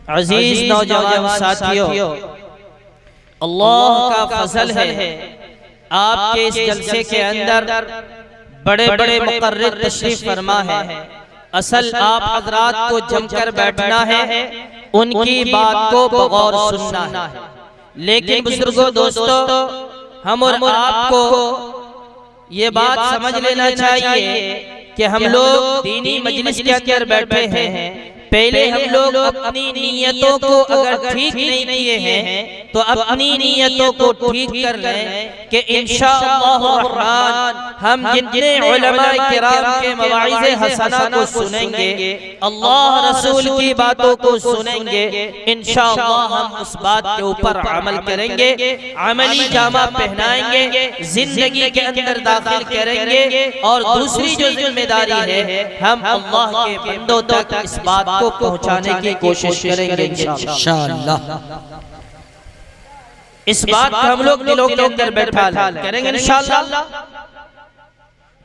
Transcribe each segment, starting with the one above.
अजीज नौजवान साथियों, अल्लाह का फजल है आपके इस जलसे के अंदर बड़े बड़े मुकर्रिर तशरीफ फरमा है। असल आप हजरात को जमकर बैठना है, उनकी बात को बगौर सुनना है। लेकिन बुजुर्गों दोस्तों, हम और आपको ये बात समझ लेना चाहिए कि हम लोग दीनी मजलिस के अंदर बैठे हैं। पहले हम लोग अपनी नीयतों को अगर ठीक नहीं किए हैं तो अपनी नीयतों को ठीक कर लें कि इंशाअल्लाह रहमान हम जितने उलमाए किराम के मवाइज़े हसना को सुनेंगे, अल्लाह रसूल की बातों को सुनेंगे, इंशाअल्लाह हम उस बात के ऊपर अमल करेंगे, अमली जामा पहनाएंगे, जिंदगी के अंदर दाखिल करेंगे। और दूसरी जो जिम्मेदारी है, हम अल्लाह के बंदों तक इस बात को पहुंचाने की कोशिश करेंगे इंशाअल्लाह। इस बात को हम लोग दिलों के अंदर बैठा करेंगे इंशाअल्लाह।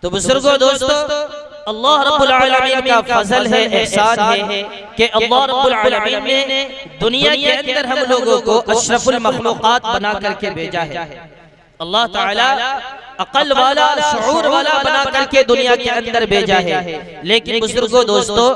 तो बुजुर्गों दोस्तों, अल्लाह रब्बुल आलमीन का फजल है, एहसान है कि अल्लाह रब्बुल आलमीन ने दुनिया के अंदर हम लोगों को अशरफुल मखलूकात बना करके भेजा है। अल्लाह ताला अकल वाला, शऊर वाला बना करके दुनिया के अंदर भेजा है। लेकिन बुजुर्गों दोस्तों,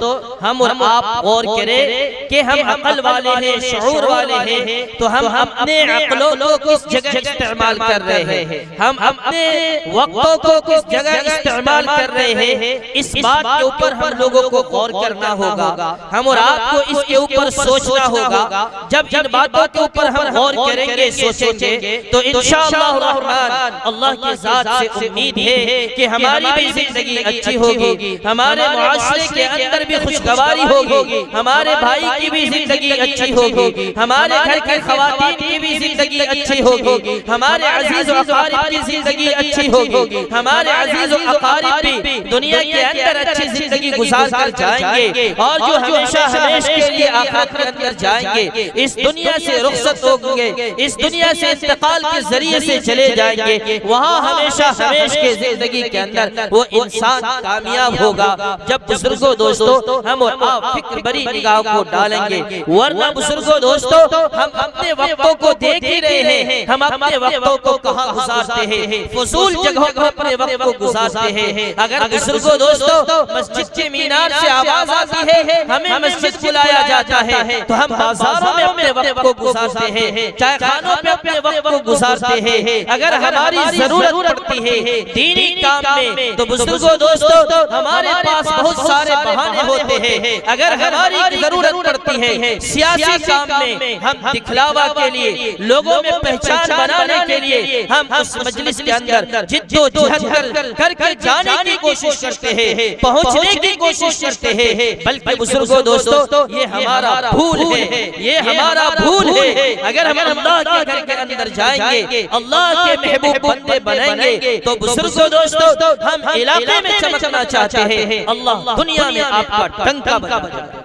हम और आप गौर करें कि हम अकल वाले हैं, शऊर वाले हैं, तो हम अपने अकलों को किस जगह इस्तेमाल कर रहे हैं, हम अपने वक्तों को किस जगह इस्तेमाल कर रहे हैं, इस बात के ऊपर हम लोगों को गौर करना होगा। हम और आपको इसके ऊपर सोचना होगा। जब इन बातों के ऊपर हम गौर करेंगे, सोचेंगे, तो इंशाअल्लाह रहमान अल्लाह की से उम्मीद है कि हमारी भी जिंदगी अच्छी होगी, हमारे मुआशरे के अंदर भी खुशगवारी होगी, हमारे भाई की भी जिंदगी अच्छी होगी, हमारे घर की खवातीन की भी जिंदगी अच्छी होगी, हमारे अजीज और अकारिब की जिंदगी अच्छी होगी, हमारे अजीज और अकारिब भी दुनिया के अंदर अच्छी जिंदगी गुजार कर जाएंगे। और जो हमेशा हमेशा के लिए आखिरत के अंदर जाएंगे, इस दुनिया से रुखसत होंगे, इस दुनिया से इंतकाल के जरिए से चले जाएंगे, वहाँ हमेशा के जिंदगी के अंदर वो इंसान कामयाब होगा। जब बुजुर्गों दोस्तों हम और आप फिक्र भरी निगाह को डालेंगे, वरना बुजुर्गों दोस्तों हम अपने वक्तों को देख ही रहे हैं, हम अपने वक्तों को कहाँ गुजारते हैं, फजूल जगहों पर अपने वक्त को गुजारते हैं। अगर बुजुर्गों दोस्तों मस्जिद के मीनार से आवाज आती है, हमें मस्जिद बुलाया जाता है, तो हम बाजारों में अपने वक्त को गुजारते हैं, चाय खानों पे अपने वक्त को गुजारते हैं। अगर हमारी जरूरत पड़ती है दीनी काम में, तो बुजुर्गों दोस्तों हमारे पास बहुत सारे बहाने होते हैं। अगर हमारी जरूरत पड़ती है सियासी काम में, हम दिखलावा के लिए, लोगों में पहचान बनाने के लिए, हम उस मजलिस के अंदर जिद्दोजहद करके जाने की कोशिश करते हैं, पहुंचने की कोशिश करते हैं। बल्कि बुजुर्गों दोस्तों ये हमारा भूल है, ये हमारा भूल है। अगर हम अल्लाह के घर के अंदर जाएंगे, अल्लाह के महबूब बंदे बनेंगे, तो बुजुर्गों दोस्तों हम इलाके में चमकना चाहते हैं, अल्लाह दुनिया में आपका डंका बजा देगा।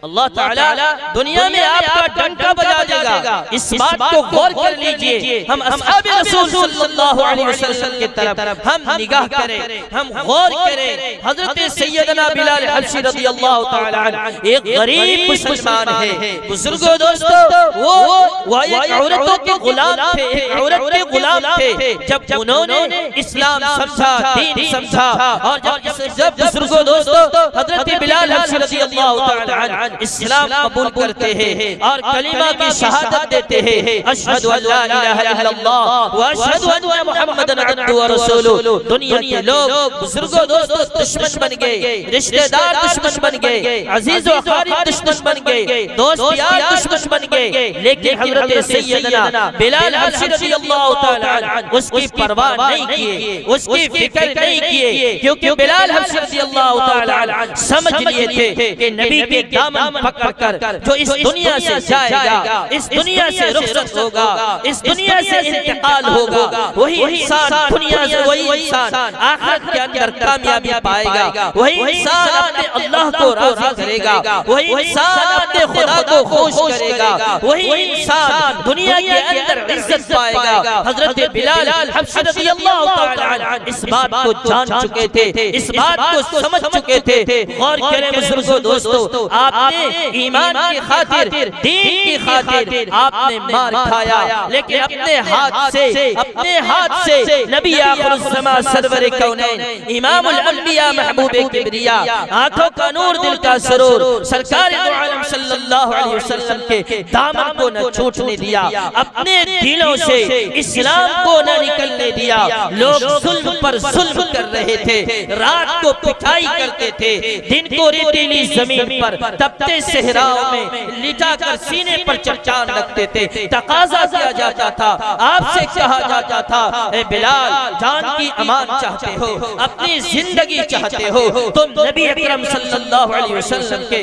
अल्लाह ताला दुनिया में आपका डंका बजा देगा। इस बात को गौर कर लीजिए। हम अस्हाबे रसूल सल्लल्लाहु अलैहि वसल्लम की तरफ हम निगाह करें, हम गौर करें। हजरत सैयदना बिलाल हबशी रज़ियल्लाहु ताला अन्हु एक गरीब मुसलमान है। बुजुर्गों दोस्तों वो एक औरतों के गुलाम थे, एक औरत के गुलाम थे। जब उन्होंने इस्लाम समझा, दीन समझा, और जब बुजुर्गों दोस्तों हजरत बिलाल हबशी रज़ियल्लाहु ताला अन्हु इस्लाम कबूल करते हैं और कलीमा की शहादत देते हैं, अशहदु अल्ला इलाहा इल्लल्लाह व अशहदु अन्ना मुहम्मदन अब्दुहु व रसूलुहु। दुनिया के लोग बुजुर्गों दोस्तों दुश्मन बन गए, रिश्तेदार दुश्मन बन गए, अजीज व अकारिब दुश्मन बन गए, दोस्त यार दुश्मन बन गए। लेकिन हजरत सैयदना बिलाल हबशी रज़ियल्लाहु ताला अन्हु उसकी परवाह नहीं किए, उसकी फिक्र नहीं किए, क्योंकि बिलाल हबशी रज़ियल्लाहु ताला अन्हु समझ लिए थे कि नबी के दामन पकड़कर जो इस दुनिया से जाएगा, इस दुनिया से रुखसत होगा, इस दुनिया से इंतकाल होगा, वही इंसान दुनिया से, वही इंसान आखिरत के अंदर कामयाबी पाएगा, वही इंसान अपने अल्लाह को राज़ी करेगा, वही इंसान अपने खुदा को खुश करेगा, वही इंसान दुनिया के अंदर इज्जत पाएगा। हजरत बिलाल हबशी रज़ियल्लाहु ताला अन्हु इस बात को जान चुके थे, इस बात को समझ चुके थे। गौर करें बुजुर्गों दोस्तों, आप आपने ईमान की खातिर, दीन की खातिर आपने मार खाया, लेकिन अपने हाथ से नबी आखिरुज़्ज़मान सरवर कौनैन इमामुल अंबिया महबूबे किबरिया, आंखों का नूर दिल का सरूर सरकार दो आलम सल्लल्लाहु अलैहि वसल्लम के दामन को न छूटने दिया, अपने दिलों से इस्लाम को न निकलने दिया। लोग जुल्म पर जुल्म कर रहे थे, रात को पिटाई करते थे, दिन को रेतीली जमीन पर तपते सहराओं में लिटा कर सीने पर चट्टान रखते थे। तकाजा किया जाता था, आपसे कहा जाता था, ए बिलाल जान की अमान चाहते हो, अपनी जिंदगी चाहते हो, तुम नबी अकरम सल्लल्लाहु अलैहि वसल्लम के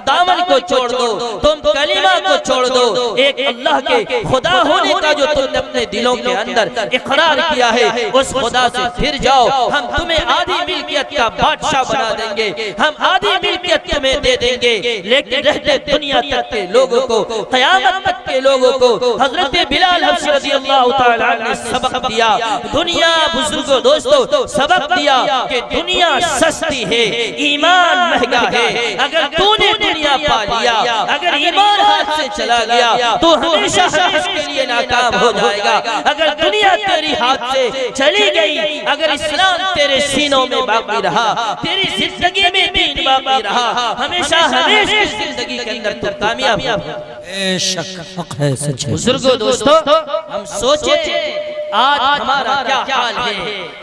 दामन को छोड़ दो, तुम कलीमा को छोड़ दो, एक अल्लाह के खुदा होने का जो तुमने अपने दिलों के अंदर इकरार किया है, उस खुदा से फिर जाओ। हम तुम्हें आधी मिल्कियत का बादशाह बना देंगे, हम आधी मिल्कियत तुम्हें दे देंगे, लेकिन रहते दुनिया तक के लोगों को, क़यामत तक के लोगों को हजरत बिलाल हबशी रज़ियल्लाहु ताला ने सबक दिया। दुनिया बुजुर्गों दोस्तों सबक दिया कि दुनिया सस्ती है, ईमान महंगा है। अगर तूने दुनिया पा लिया, अगर ईमान हाथ से चला गया तो हमेशा के लिए नाकाम हो जाएगा। अगर दुनिया तेरी हाथ से चली गई, अगर इस्लाम तेरे सीनों में बाकी रहा, तेरी जिंदगी में दीन बाकी रहा, हमेशा हमेशा जिंदगी के अंदर तो कामयाब है। बुजुर्गों दोस्तों हम सोचे आज हमारा क्या हाल है,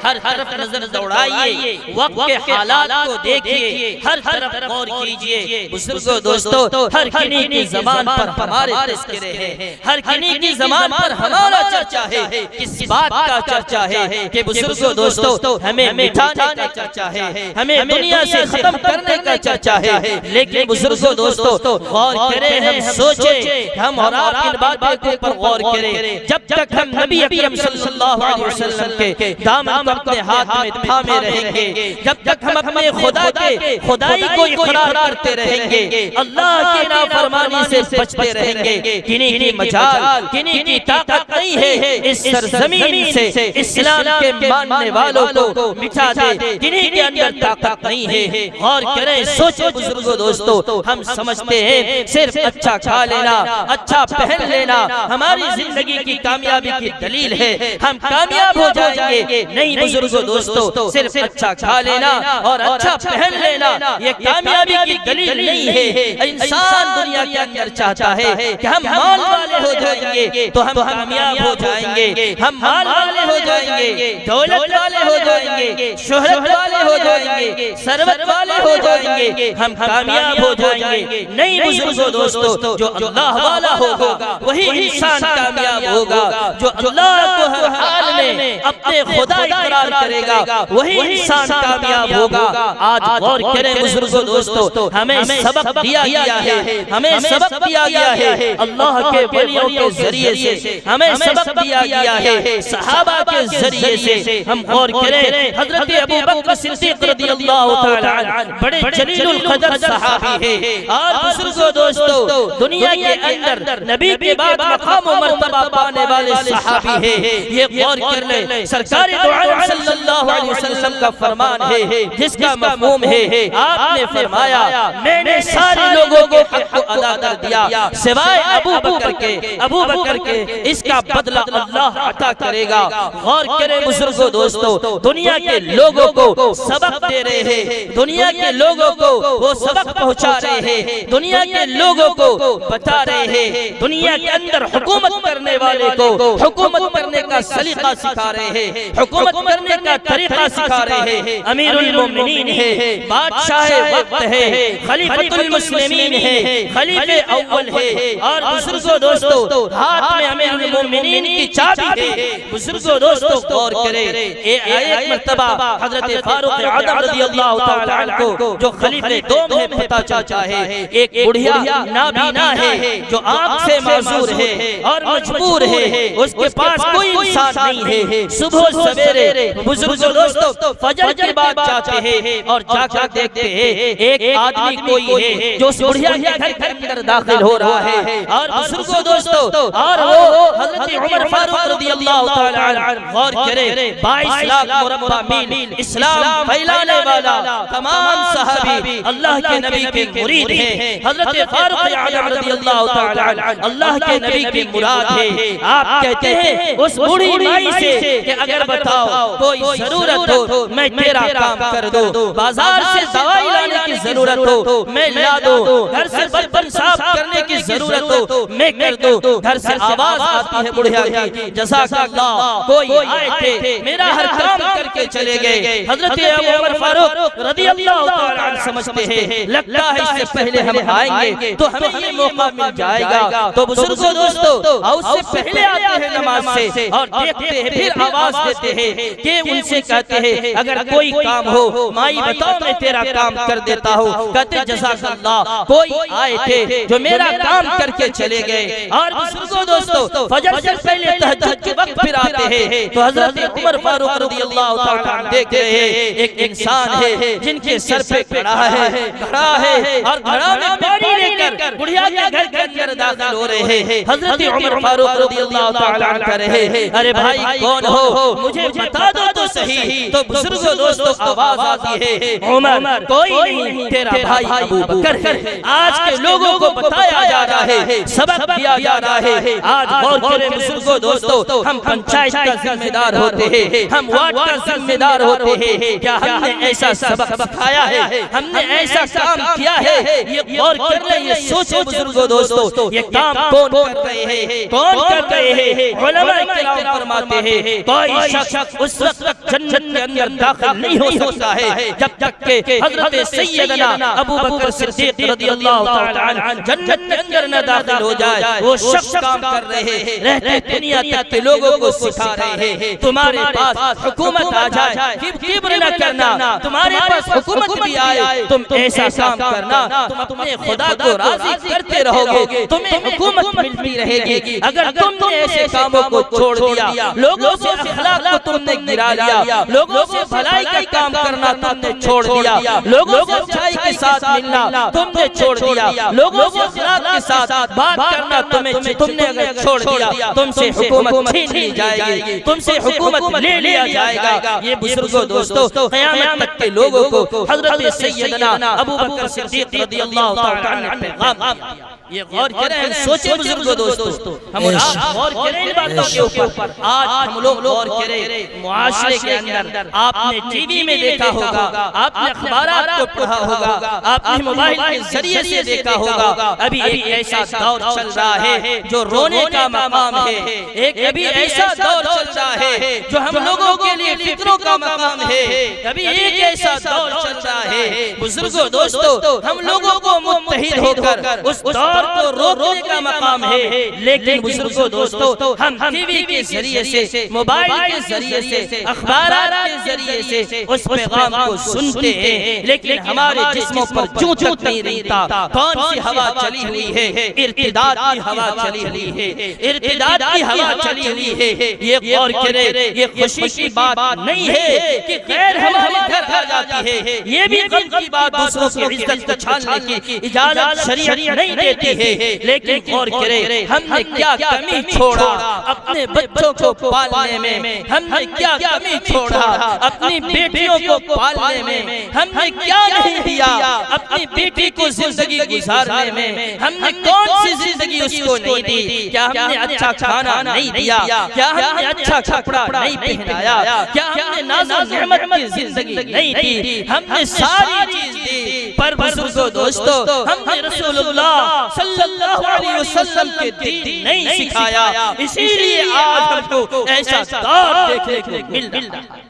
हर तरफ नजर दौड़ाइए, वक्त के हालात को देखिए, हर तरफ गौर कीजिए। बुजुर्गों दोस्तों हर किन्हीं की ज़बान पर हमारे तज़किरे हैं, हर किन्हीं की ज़बान पर हमारा चर्चा है। किस बात का चर्चा है कि बुजुर्गों दोस्तों हमें मिटाने का चर्चा है, हमें दुनिया से खत्म करने का चर्चा है। लेकिन बुजुर्गों दोस्तों गौर करें, हम सोचें, हम और आप इन बातों के ऊपर गौर करें। जब तक हम नबी अकरम सल्लल्लाहु अलैहि वसल्लम के दामन को अपने हाथ में थामे रहेंगे, जब तक हम अपने खुदा के खुदाई को इकरार करते रहेंगे, अल्लाह की नाफरमानी से बचते रहेंगे, किन्हीं की मजाल, किन्हीं की ताकत नहीं है इस सरजमीन से इस्लाम के मानने वालों को मिटा दे, किन्हीं के अंदर ताकत नहीं है। और करें, सोचो बुजुर्गों दोस्तों, हम समझते हैं सिर्फ अच्छा खा लेना, अच्छा पहन लेना हमारी जिंदगी की कामयाबी की दलील है, हम कामयाब हो जाएंगे। नहीं बुजुर्गों दोस्तों, सिर्फ अच्छा खा लेना और अच्छा पहन लेना ये कामयाबी की दलील नहीं है। इंसान दुनिया के अंदर चाहता है कि हम माल वाले हो जाएंगे तो हम कामयाब हो जाएंगे, हम माल वाले हो जाएंगे, दौलत वाले हो जाएंगे, शोहरत वाले हो जाएंगे, सरवत वाले हो जाएंगे, हम कामयाब हो जाएंगे। नहीं बुजुर्गों दोस्तों, जो अल्लाह वाला होगा वही इंसान कामयाब होगा, जो अल्लाह को हर हाल में अपने खुदा इकरार करेगा वही इंसान कामयाब होगा। आज गौर करें बुजुर्गों दोस्तों, हमें सबक दिया गया है, हमें सबक दिया गया है अल्लाह के वलियों के जरिए से, हमें सबक दिया गया है सहाबा के जरिए से। हम गौर करें, हजरत अबू बकर सिद्दीक रज़ियल्लाहु ताला अन्हु बड़े जलीलुल कदर सहाबी है। और बुजुर्गों दोस्तों दुनिया के अंदर नबी के बाद मकाम और मर्तबा पाने वाले सहाबी है। ये गौर कर ले, सरकार दो आलम सल्लल्लाहु अलैहि वसल्लम का फरमान है जिसका मफ़हूम है, आपने फरमाया मैंने सारे लोगों के हक को अदा कर दिया सिवाय अबू बकर के, इसका बदला अल्लाह अता करेगा। गौर करें बुजुर्गों दोस्तों, दुनिया के लोगों को सबक दे रहे हैं, दुनिया के लोगों को वो सबक पहुंचा रहे हैं, दुनिया के लोगों को बता रहे हैं, दुनिया के अंदर हुकूमत करने वाले को हुकूमत करने का सलीका सिखा रहे हैं, हुकूमत करने का तरीका सिखा रहे हैं। अमीरुल मोमिनीन है, बादशाह वक्त है, खलीफतुल मुस्लिमीन है, खलीफे अव्वल है। और बुजुर्गों दोस्तों हाथ में अमीरुल मोमिनीन की चाबी है। बुजुर्गों दोस्तों गौर करें, एक मर्तबा हजरत फारूक आज़म रज़ियल्लाहु ताला अन्हु को जो खलीफे दोम है पता चलता है, एक बुढ़िया नाबीना है, जो आँख से माजूर है और मजबूर है, उसके पास कोई इंसान नहीं है। सुबह सवेरे बुजुर्गों दोस्तों फजर के बाद जाते हैं और जाकर देखते हैं एक आदमी कोई है जो बुढ़िया के घर के अंदर दाखिल हो रहा है। और बुजुर्गों दोस्तों और वो हजरत उमर फारूक रज़ियल्लाहु ताला अन्हु, गौर करें 22 लाख मुरब्बा मील इस्लाम फैलाने वाला तमाम सहाबी अल्लाह के नबी के मुरीद हैं। हजरत फारूक आज़म रज़ियल्लाहु ताला अन्हु अल्लाह के नबी के मुराद है। आप कहते हैं उस बूढ़ी माई से कि अगर बताओ कोई जरूरत हो मैं तेरा काम कर दूं, बाजार से दवाई लाने की जरूरत हो मैं ला दूं, घर से बर्तन साफ करने की जरूरत हो मैं कर दूं। घर से आवाज आती है बुढ़िया की, जज़ाकल्लाह, कोई आए थे मेरा हर काम करके चले गए। हजरत उमर फारूक रज़ियल्लाहु ताला अन्हु समझते हैं लगता है इससे पहले हम आएंगे तो हमें ये मौका मिल जाएगा। तो बुजुर्गों दोस्तों उससे पहले आते हैं नमाज से और देखते हैं, फिर आवाज देते हैं कि उनसे कहते हैं अगर कोई काम हो माई बताओ मैं तेरा काम कर देता हूँ। कहते जज़ाकल्लाह, कोई आए थे जो मेरा काम करके चले गए। और बुजुर्गों दोस्तों फजर से पहले तहज्जुद के वक्त फिर आते हैं तो हजरत उमर फारूक रज़ियल्लाहु ताला अन्हु देख रहे हैं एक इंसान है जिनके सर पे खड़ा है और घड़ा में पानी लेकर बुढ़िया के घर के अंदर दाखिल हो रहे हैं। हजरत उमर फारूक रज़ियल्लाहु ताला अन्हु कह रहे हैं अरे भाई कौन हो मुझे बता दो तो सही। तो बुजुर्गों दोस्तों आवाज आती है उमर कोई नहीं तेरा भाई अबू बकर है। आज के लोगों को बताया जा रहा है, सबक दिया जा रहा है। आज गौर करें बुजुर्गों दोस्तों, हम पंचायत का जिम्मेदार होते हैं, हम वार्ड का जिम्मेदार होते हैं, क्या हमने ऐसा सबक सिखाया है, हमने ऐसा काम किया है? ये गौर कर ले, ये सोचो बुजुर्गों दोस्तों, ये काम कौन कर रहे हैं, कौन कर रहे हैं? उलमा इकराम फरमाते हैं कोई शख्स उस वक्त तक जन्नत के अंदर दाखिल नहीं हो सकता है जब तक के हजरत सैयदना अबू बकर सिद्दीक रज़ियल्लाहु ताला अन्हु जन्नत के अंदर न दाखिल हो जाए। वो शख्स काम कर रहे हैं, रहते दुनिया तक के लोगों को सिखा रहे हैं तुम्हारे पास हुकूमत आ जाए किब्र न करना, तुम्हारे पास हुकूमत भी आए तुम ऐसा काम करना, तुम अपने खुदा को राजी करते रहोगे, तुम्हें हुकूमत मिलती रहेगी। अगर तुमने ऐसे कामों को छोड़ दिया, लोगों से अखलाक को तुमने गिरा लिया, लोगों से भलाई का काम करना तुमने छोड़ दिया, लोगों से अच्छाई के साथ मिलना तुमने छोड़ दिया, लोगों से अखलाक के साथ बात करना तुमने अगर छोड़ दिया, तुमसे हुकूमत छीन ली जाएगी, तुमसे हुकूमत ले लिया जाएगा। ये बुजुर्गों दोस्तों क़यामत तक के लोगों को हज़रत सैयदना अबू बकर सिद्दीक रज़ियल्लाहु ताला अन्हु ने पैगाम दिया। ये गौर करें, सोचे बुजुर्गों दोस्तों, हम गौर करें इन बातों के ऊपर। आज हम लोग गौर करें, मुआशरे के अंदर आपने टीवी में देखा होगा, आपने अखबारात को पढ़ा होगा, आपने मोबाइल के जरिए से देखा होगा, अभी एक ऐसा दौर चल रहा है जो रोने का मकाम है, एक अभी ऐसा दौर चल रहा है जो हम लोगों के लिए फिक्रों का मकाम है, अभी एक ऐसा दौर चल रहा है बुजुर्गों दोस्तों, हम लोगों को मुत्तहिद होकर उस दौर को रोकने का मकाम है। लेकिन बुजुर्गों दोस्तों हम टीवी के जरिए से, मोबाइल के जरिए से, अखबारात के जरिए से उस पैगाम को सुनते हैं, लेकिन हमारे जिस्मों पर जूं तक नहीं रहता। कौन सी हवा चली हुई है? इर्तिदाद की हवा चली हुई है, इर्तिदाद की हवा चली हुई है। ये गौर करें, ये खुशी की बात नहीं है कि गैर हमारे घर आ जाती है, ये भी गम की बात, दूसरों की इज्जत को छानने की इजाजत शरीयत नहीं देती है। लेकिन गौर करें, हमने क्या कमी छोड़ा अपने बच्चों को पालने में, हमने क्या कमी छोड़ा अपनी बेटियों को पालने में, हमने क्या नहीं दिया अपनी बेटी को जिंदगी गुजारने में, हमने कौन सी जिंदगी उसको नहीं दी? क्या हमने अच्छा खाना नहीं दिया? क्या हमने अच्छा कपड़ा नहीं पहनाया? क्या हमने नाज़ो नेमत की जिंदगी नहीं दी? हमने सारी चीज दी, पर बुजुर्गों दोस्तों हमने रसूलुल्लाह सल्लल्लाहु अलैहि वसल्लम के दीन नहीं सिखाया, इसीलिए आज हमको ऐसा दौर देखने को मिल रहा है।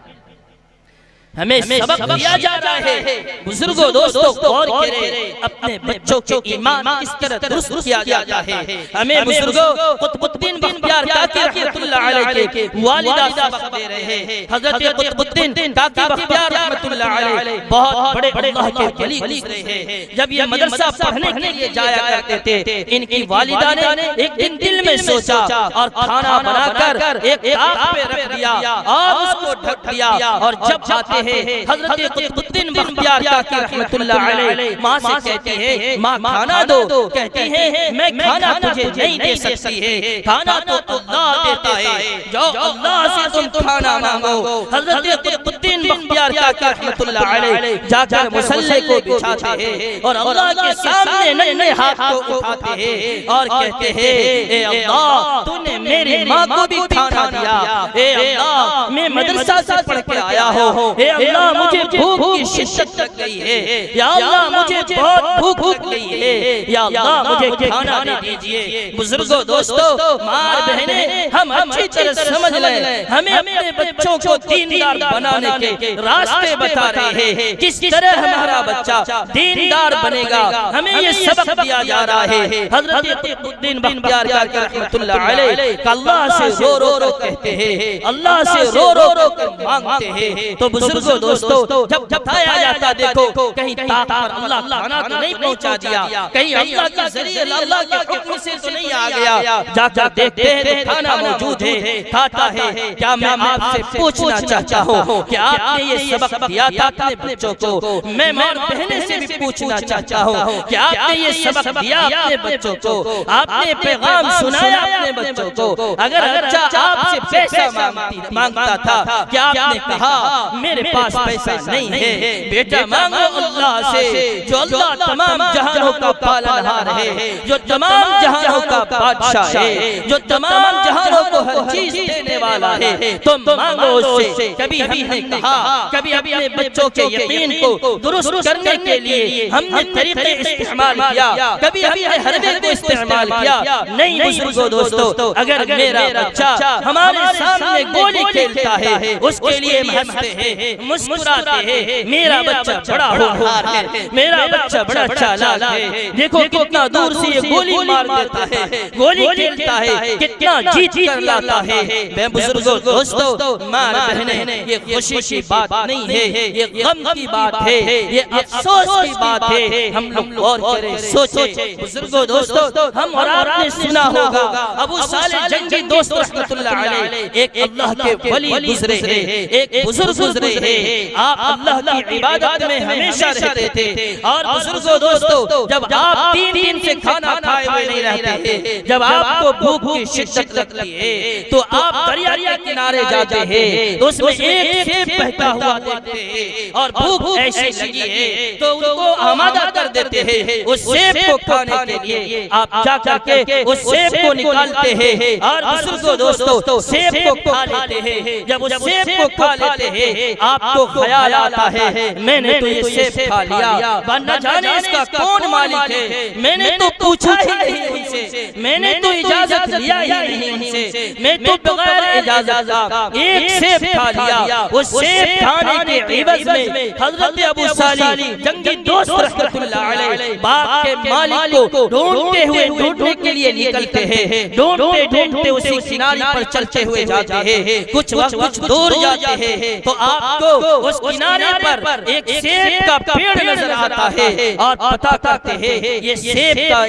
हमें सबक दिया जा रहा है। बुजुर्गों दोस्तों गौर करें, अपने बच्चों के ईमान किस तरह दुरुस्त किया जाता है। हमें बुजुर्गों कुतुबुद्दीन बख्तियार काकी रहमतुल्लाह अलैह के वालिदा सबक दे रहे हैं। हजरत कुतुबुद्दीन काकी बख्तियार रहमतुल्लाह अलैह बहुत बड़े अल्लाह के वली गुजरे हैं। जब ये मदरसा पढ़ने के लिए जाया करते थे, इनकी वालिदा ने एक दिन दिल में सोचा और खाना बनाकर एक ताक पे रख दिया और उसको ढक दिया। और जब आते हज़रत कुतुबुद्दीन बख्तियार काकी रहमतुल्लाह अलैह माँ से कहती है, माँ खाना दो। कहती है मैं खाना तुझे नहीं दे सकती है, खाना तो अल्लाह देता है, जो अल्लाह से तुम खाना मांगो। हज़रत कुतुबुद्दीन बख्तियार काकी रहमतुल्लाह अलैह जाकर मुसल्ले को बिछाते हैं और अल्लाह के सामने नन्हे हाथ को उठाते हैं और कहते हैं, ए अल्लाह तूने मेरी माँ को भी खाना दिया, ए अल्लाह मैं मदरसा से पढ़ के आया हूँ, या अल्लाह मुझे भूख की शिद्दत लग गई है, या अल्लाह मुझे बहुत भूख लग गई है, या अल्लाह मुझे खाना दे दीजिए। बुजुर्गों दोस्तों माँ बहनें, हम अच्छी तरह समझ लें, हमें अपने बच्चों को दीनदार बनाने के रास्ते बता रहे हैं, किस तरह हमारा बच्चा दीनदार बनेगा, हमें ये सबक दिया जा रहा है। हज़रत कुतुबुद्दीन बख्तियार काकी रहमतुल्लाह अलैह अल्लाह से रो रो कहते हैं, अल्लाह से रो रो कर मांगते हैं। तो बुजुर्गों दोस्तों जब बताया जाता, देखो कहीं ताक पर अल्लाह खाना तो नहीं पहुंचा दिया, कहीं अल्लाह के जरिए अल्लाह के हुक्म से तो नहीं आ गया, जाकर देखते हैं तो खाना मौजूद है, खाता है। क्या मैं आपसे पूछना चाहता हूँ कि आपने ये सबक दिया था अपने बच्चों को? मैं माँ बहने से भी पूछना चाहता हूँ कि आपने ये सबक दिया अपने बच्चों को? आपने पैगाम सुनाया अपने बच्चों को? अगर बच्चा आपसे पैसा मांगता था, क्या आपने कहा मेरे पास पैसा नहीं है? बेटा मांगो अल्लाह से, जो अल्लाह तमाम जहानों का पालनहार है, जो तमाम जहानों का बादशाह है, जो तमाम जहानों को हर चीज देने वाला है, तुम मांगो उससे। कभी हमने कहा, कभी अपने बच्चों के यकीन को दुरुस्त करने के लिए हमने तरीके इस्तेमाल किया, कभी हमने हरबे को इस्तेमाल किया? नहीं बुजुर्गों दोस्तों, अगर मेरा बच्चा हमारे सामने गोली खेलता है, उसके लिए हंसते हैं, मुस्कुराते हैं, मेरा बच्चा बड़ा होनहार है, मेरा बच्चा बड़ा चालाक है, देखो कितना दूर से ये गोली मार देता है, गोली खेलता है, कितना जीत कर लाता है। मैं बुजुर्गों दोस्तों माँ बहनें, ये खुशी की बात नहीं है, ये गम की बात है, ये अफसोस की बात है। हम लोग गौर करें, सोचे बुजुर्गों दोस्तों, हम और आपने सुना होगा अबू सालेह जंगी दोस्त रहमतुल्लाह अलैह एक अल्लाह के वली गुजरे हैं, एक बुजुर्ग गुजरे हैं। आप अल्लाह की इबादत में हमेशा रहते थे। और बुजुर्गों दोस्तों जब आप 3 दिन से खाना खाए हुए नहीं रहते, जब आपको भूख की शिद्दत लगती है तो आप दरिया के किनारे जाते हैं, तो उसमें एक सेब बहता हुआ देखते हैं और भूख ऐसी लगी है तो उनको आमादा कर देते हैं उस सेब को खाने के लिए। आप जाकर के उस सेब को निकालते हैं और बुजुर्गों दोस्तों सेब को खा लेते हैं। जब उस सेब को खा लेते हैं आपको ख्याल आता है, मैंने तो ये सेब खा लिया, न जाने इसका कौन मालिक है, मैंने तो पूछा ही नहीं उनसे, मैंने तो इजाजत लिया ही नहीं उनसे, मैं तो बगैर इजाजत का एक सेब खा लिया। उस सेब खाने के इवज में हजरत अबू सालेह जंगी दोस्त रहमतुल्लाह अलैह बाग के मालिक को ढूंढते हुए ढूंढने के लिए निकलते हैं, ढूंढते ढूंढते उसी किनारे पर चलते हुए जाते हैं। कुछ वक्त कुछ दूर जाते हैं तो आपको उस किनारे पर एक सेब का पेड़ नजर आता है और पता करते हैं ये सेब का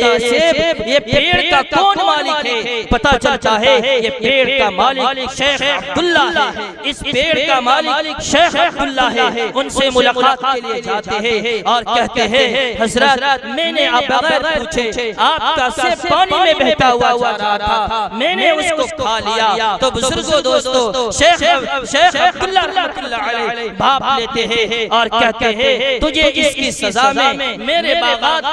ये पेड़ का कौन मालिक है। पता चलता है ये पेड़ का मालिक शेख अब्दुल्ला है, इस पेड़ का मालिक शेख अब्दुल्ला है। उनसे मुलाकात के लिए जाते हैं और कहते हैं हजरत मैंने आप बगैर पूछे आपका सेब पानी में बहता हुआ जा रहा था, मैंने उसको खा लिया। तो बुजुर्गों दोस्तों शेख अब्दुल्ला रहमतुल्लाह अलैह भाप लेते हैं और कहते हैं तुझे इसकी सजा में मेरे बागात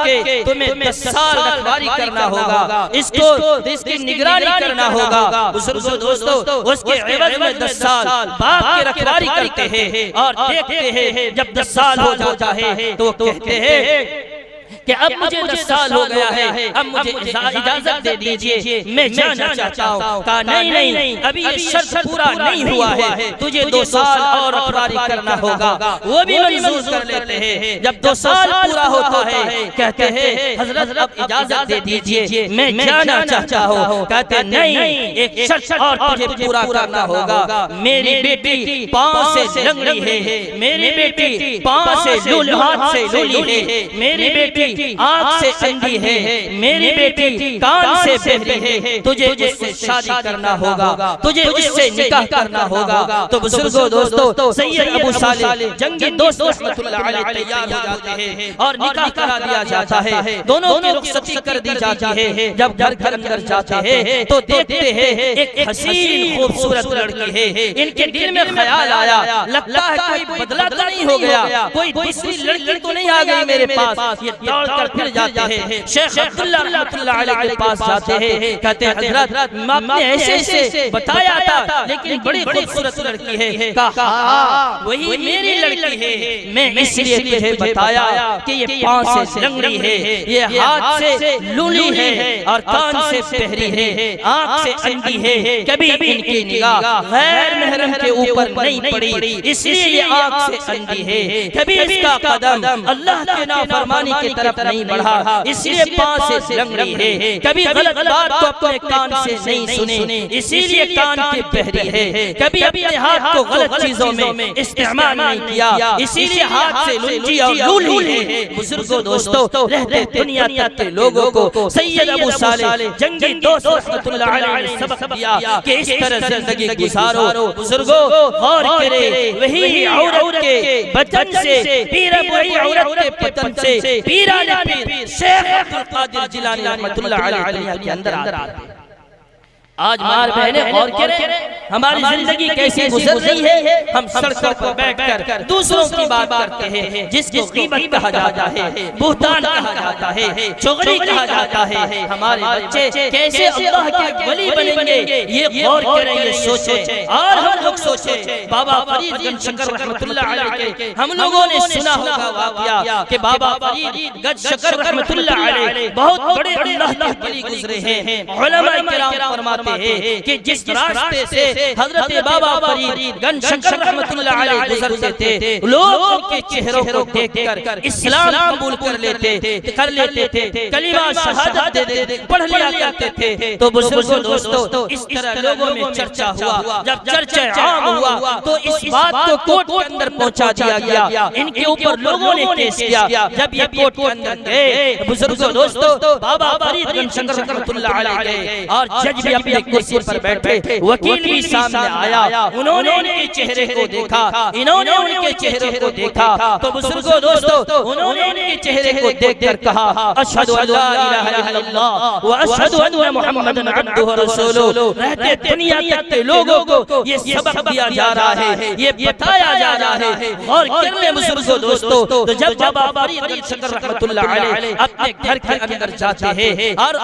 के तुम्हें 10 साल रखवाली करना होगा, इसकी निगरानी करना होगा। बुजुर्गों दोस्तों उसके एवज में 10 साल बाग की रखवाली करते हैं और देखते हैं जब 10 साल हो जाता है तो कहते हैं कि अब मुझे 10 साल हो गया है, अब मुझे इजाजत दे दीजिए, मैं जाना चाहता हूँ। कहा नहीं नहीं, अभी ये शर्त पूरा नहीं हुआ है, तुझे 2 साल और अखबारी करना होगा। वो भी मंजूर कर लेते हैं। जब 2 साल पूरा होता है कहते हैं हजरत अब इजाजत दे दीजिए, मैं जाना चाहता हूँ। कहते नहीं, एक शर्त और तुझे पूरा करना होगा। मेरी बेटी पाँव से लंगड़ी है, मेरी बेटी पाँव से हाथ से लूली है, मेरी बेटी आँख से अंधी है, मेरी बेटी कान से बहरी है, तुझे उससे शादी करना होगा, तुझे उससे निकाह करना होगा। तो बुजुर्गों दोस्तों, सैयद अबू सालेह जंगी दोस्त रहमतुल्लाह अलैह तैयार हो जाते हैं और निकाह करा दिया जाता है। दोनों की रुखसती कर दी जाती है। जब घर के अंदर जाते हैं तो देखते हैं एक हसीन खूबसूरत लड़की है। इनके दिल में ख्याल आया, लगता है कोई बदला तो नहीं हो गया, कोई दूसरी लड़की तो नहीं आ गई मेरे पास। ये दौड़ कर फिर जाते हैं, शेख अब्दुल्लाह रहमतुल्लाह अलैह के पास जाते हैं। कहते हैं हजरत आपने ऐसे ऐसे बताया था, लेकिन बड़ी खूबसूरत लड़की है। कहा वही मेरी लड़की है, मैं इसलिए तुझे बताया कि ये पाँव से लंगड़ी है, ये हाथ से लूली है और कान से बहरी है, आँख से अंधी है, कभी इनकी निगाह गैर महरम के ऊपर नहीं पड़ी, इसलिए ये आँख से अंधी है। कभी इसका कदम अल्लाह के नाफरमानी की तरफ नहीं बढ़ा, इसलिए पाँव से लंगड़ी है। कभी गलत बात को अपने कान से नहीं सुनी, इसीलिए कान की बहरी है। कभी अपने हाथ को गलत चीजों में इस्तेमाल नहीं किया, इसीलिए हाथ से लुंजी और लूली है। बुजुर्गों दोस्तों, रहते दुनिया तक के लोगों को सैयद अबू सालेह जंगी दोस्त रहमतुल्लाह अलैह ने सबक दिया कि इस तरह जिंदगी गुजारो। बुजुर्गों गौर करें, वही औरत के बदन से पीर, वही औरत के बदन से पीराने पीर शेख अब्दुल कादिर जिलानी रहमतुल्लाह अलैह के अंदर आते। आज मार बहने और करें, हमारी जिंदगी कैसी गुजर रही है। हम सड़कों पर बैठकर दूसरों की बात करते हैं, जिसको गीबत कहा जाता है, बुहतान कहा जाता है, चुगली कहा जाता है। हमारे बच्चे कैसे अल्लाह के वली बनेंगे, ये गौर करें, ये सोचें। और हम लोग सोचें, बाबा फरीद गंज शकर रहमतुल्लाह अलैह के हम लोगों ने सुना होगा वाकया कि बाबा फरीद गंज शकर रहमतुल्लाह अलैह बहुत बड़े अल्लाह के वली गुजरे हैं। उलमा किराम फरमाते कि जिस रास्ते से हजरत बाबा फरीद गंज शकर रहमतुल्लाह अलैह गुजरते थे, लोग उनके चेहरों को देखकर इस्लाम कबूल कर लेते थे, कलिमा शहादत पढ़ लिया करते थे। तो बुजुर्गों दोस्तों, इस तरह लोगों में चर्चा हुआ। जब चर्चा आम हुआ तो इस बात को कोर्ट के अंदर पहुंचा दिया गया, इनके ऊपर लोगों ने केस किया। जब ये कोर्ट के अंदर गए, बुजुर्गों दोस्तों, बाबा फरीद गंज शकर रहमतुल्लाह अलैह गए और जज भी अपने कुर्सी पर बैठे, वकील भी सामने आया, उन्होंने उनके चेहरे को देखा, इन्होंने उनके चेहरे को देखा। तो बुजुर्गों दोस्तों, उन्होंने उनके चेहरे को देखकर कहा अशहदु अल्ला इलाहा इल्लल्लाह व अशहदु अन्ना मुहम्मदन अब्दुहु व रसूलुहु। रहते दुनिया तक के लोगों को ये सबक दिया जा रहा है, ये बताया जा रहा है। और कर ले बुजुर्गों दोस्तों, तो जब बाबा फरीद गंज शकर रहमतुल्लाह अलैह अपने घर के अंदर जाते हैं और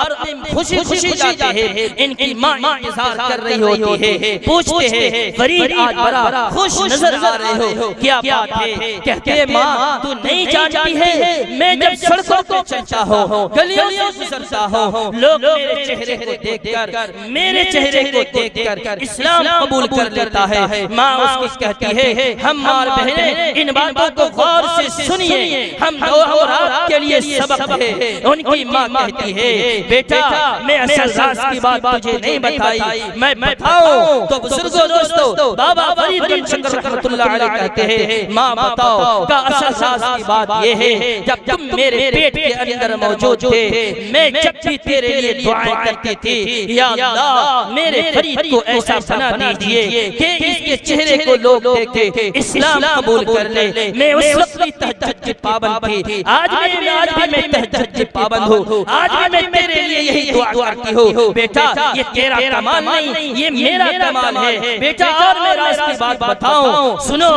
खुशी खुशी जाते हैं, इनकी माँ इंतजार कर रही होती है, पूछते हैं फरीद आज बड़ा खुश नजर आ रहे हो, क्या बात है? कहते हैं माँ तू नहीं जानती है, मैं जब सड़कों को चलता हूँ, गलियों से गुजरता हूँ, लोग मेरे चेहरे को देखकर, मेरे चेहरे को देखकर इस्लाम कबूल कर लेता है। माँ उसको कहती है हम मार बहने इन बातों को गौर से सुनिए, हम और आपके लिए सबक है। उनकी माँ कहती है बेटा मैं असल राज की बात तुझे नहीं बताई, मैं बताऊं। तो बुजुर्गों दोस्तों, बाबा फरीद गंज शकर रहमतुल्लाह अलैह कहते हैं माँ बताओ का असल राज की बात ये है, जब तुम मेरे पेट के अंदर मौजूद थे, मैं जब भी तेरे लिए दुआएं करती थी, या अल्लाह मेरे फरीद को ऐसा बना दीजिए कि इसके चेहरे को लोग देखे इस्लाम कबूल कर ले। मैं उस वक्त भी तहज्जुद की पाबंद थी, आज भी मैं तहज्जुद की पाबंद हूँ, आज भी मैं तेरे लिए यही दुआ करती हूँ। बेटा ये तेरा कमाल नहीं, ये मेरा कमाल है बेटा। और मैं राज की बात बताऊं, सुनो,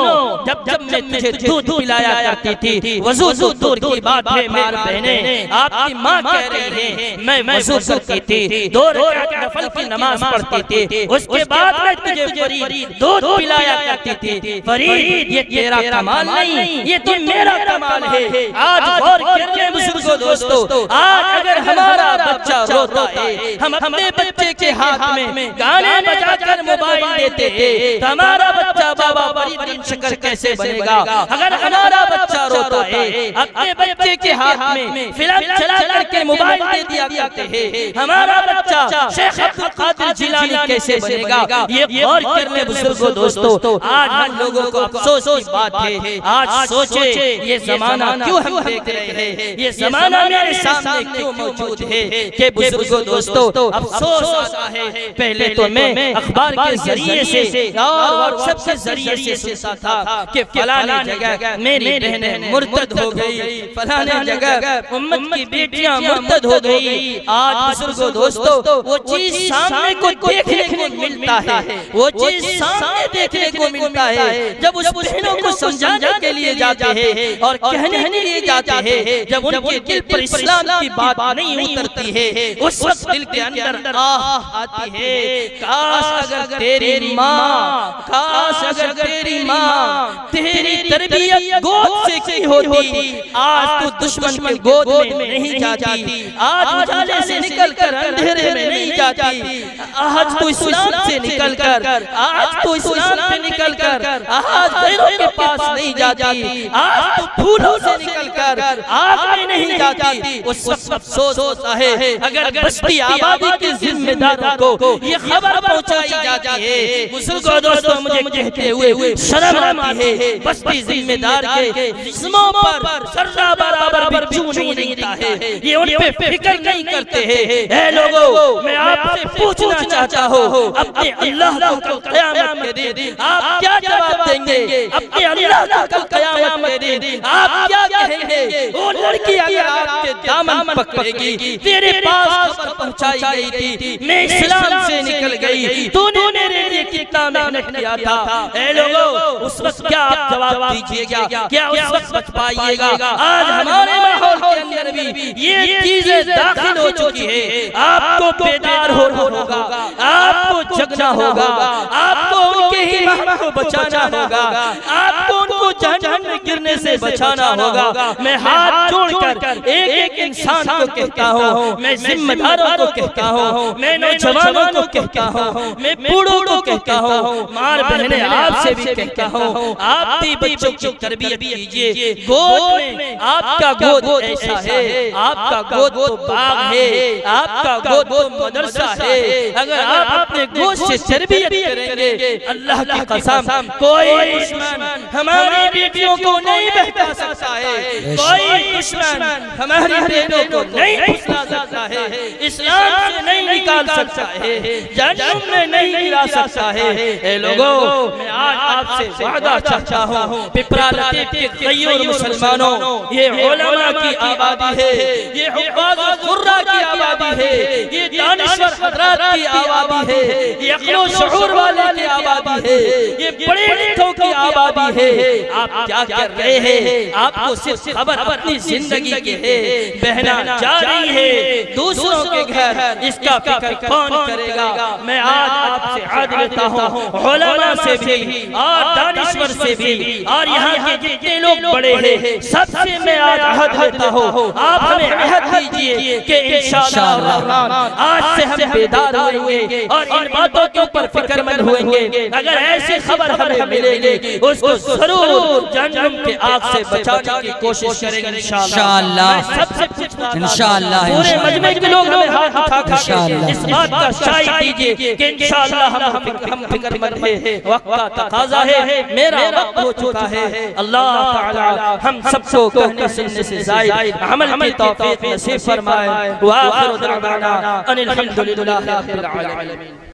जब जब मैं तुझे दूध पिलाया करती थी, वजू दूर की बात है मार बहने, आपकी माँ कह रही है मैं वजू करती थी, 2 रकात नफल की नमाज पढ़ती थी, उसके बाद मैं तुझे फरीद दूध पिलाया करती थी। फरीद ये तेरा कमाल नहीं, ये तो मेरा कमाल है। आज गौर करिए बुजुर्गों दोस्तों, आज अगर हमारा बच्चा रोता है, हम अपने बच्चे के हाथ में गाने बजाकर मोबाइल देते हैं, तो हमारा बच्चा बाबा फरीद शकर कैसे बनेगा? अगर हमारा बच्चा रोता है, अपने बच्चे के हाथ में फिल्म चला करके मोबाइल दे दिया करते हैं, हमारा बच्चा शेख अब्दुल कादिर जिलानी कैसे बनेगा? ये गौर कर ले बुजुर्गों दोस्तों। आज हम लोगों को अफसोस की बात है, आज सोचे ये जमाना क्यों हम देख रहे हैं, ये जमाना मेरे सामने क्यों मौजूद है कि बुजुर्गों दोस्तों अफसोस आता है। पहले तो मैं अखबार के जरिए से और व्हाट्सएप के जरिए से सुनता था कि फलाने जगह मेरी बहनें मुर्तद हो गई, फलाने जगह उम्मत की बेटियां मुर्तद हो गई। आज बुजुर्गों दोस्तों वो चीज सामने को देखने को मिलता है, वो चीज सामने देखने को मिलता है जब उस बहनों को समझाने के लिए जाते हैं और कहने के लिए जाते हैं, जब उनके दिल पर इस्लाम की बात नहीं उतरती है, उस वक्त दिल के अंदर आह आती है, काश अगर तेरी माँ, काश अगर तेरी माँ तेरी तरबियत गोद से की होती, आज तू दुश्मन की गोद में नहीं जाती, आज उजाले से निकलकर अंधेरे में नहीं जाती, आज तू इस्लाम से निकलकर, आज तू इस्लाम से निकलकर आज गैरों के पास नहीं जाती, आज तू फूलों से निकलकर आग में नहीं जाती। उस वक्त अफसोस होता है अगर बस्ती आबादी के जिम्मेदारों को ये खबर पहुंचाई जाती है। बुजुर्गों दोस्तों मुझे कहते हुए शर्म आती है, बस्ती जिम्मेदार के जिस्मों पर जर्रा बराबर भी क्यों नहीं रहता है, ये उन पे फिक्र नहीं करते हैं। ऐ लोगों, मैं आपसे पूछना चाहता हूँ, अपने अल्लाह को क़यामत के दिन आप क्या जवाब देंगे? अपने अल्लाह को कल क़यामत के दिन आप क्या कहेंगे? वो लड़की अगर आपके दामन पकड़ेगी, तेरे पास खबर पहुंचाई गई थी, मैं इस्लाम से निकल गई, तूने मेरे लिए कितना मेहनत किया था। ऐ लोगों, उस वक्त क्या आप जवाब दीजिएगा? क्या उस वक्त बच पाइएगा? आज हमारे माहौल के अंदर भी ये चीजें दाखिल हो चुकी है। आपको बेदार होना होगा, आपको जगना होगा, आपको उनके ही महल को बचाना होगा, आपको उनको जहन्नम में गिरने से बचाना होगा। मैं हाथ जोड़कर एक एक इंसान को कहता हूँ, मैं जिम्मेदारों को कहता हूँ, मैं नौजवानों को कहता हूँ, मैं बूढ़ों को कहता हूँ, मार बहने आपसे भी कहता हूँ, आप भी बच्चों की तरबियत कीजिए। गोद में आपका गोद ऐसा है, आपका गोद तो बाग है, आपका गोद तो मदरसा है। अगर आप अपने गोद से तरबियत करेंगे, अल्लाह की कसम कोई दुश्मन हमारी बेटियों को नहीं बहका सकता है, कोई दुश्मन हमारी बहनों को नहीं फुसला सकता है, इस्लाम से नहीं निकाल सकता है, जहन्नम में नहीं गिरा सकता है। ए लोगों, मैं आज आपसे वादा चाहता हूँ, पिपरा लतीफ के गैर मुसलमानों, ये उलमा की आबादी है, ये हुफ़ाज़ क़ुर्रा की आबादी है, ये दानिश्वर हज़रात की आबादी है, ये अक़्ल शऊर वाले की आबादी है, ये बड़े नेताओं की आबादी है। आप क्या कर रहे हैं? आपको सिर्फ खबर अपनी जिंदगी की है, बहना जा रही है दूसरों के घर, इसका फिक्र कौन करेगा? मैं आज आपसे आद लेता हूँ, उलमा से भी और दानिश्वर से भी और यहाँ के जितने लोग बड़े हैं सबसे मैं आज अहद लेता हूँ, आप हमें अहद दीजिए कि इंशाअल्लाह आज से हम बेदार होंगे और इन बातों के ऊपर फिक्रमंद होंगे। अगर ऐसी खबर हमें मिलेगी उसको जरूर जहन्नम के आग से बचाने की कोशिश करेंगे इंशाअल्लाह। सबसे इंशाअल्लाह पूरे मजमे के लोग हमें हाथ उठाकर इस बात का शाहिद दीजिए कि इंशाअल्लाह हम फिक्रमंद हैं, वक्त का तकाज़ा है, मेरा वक्त हो चुका है। अल्लाह ताला हम सबको कहने सुनने से ज़ायद अमल की तौफीक नसीब फरमाए। व आखिर दअवाना अनिल हम्दुलिल्लाहि रब्बिल आलमीन।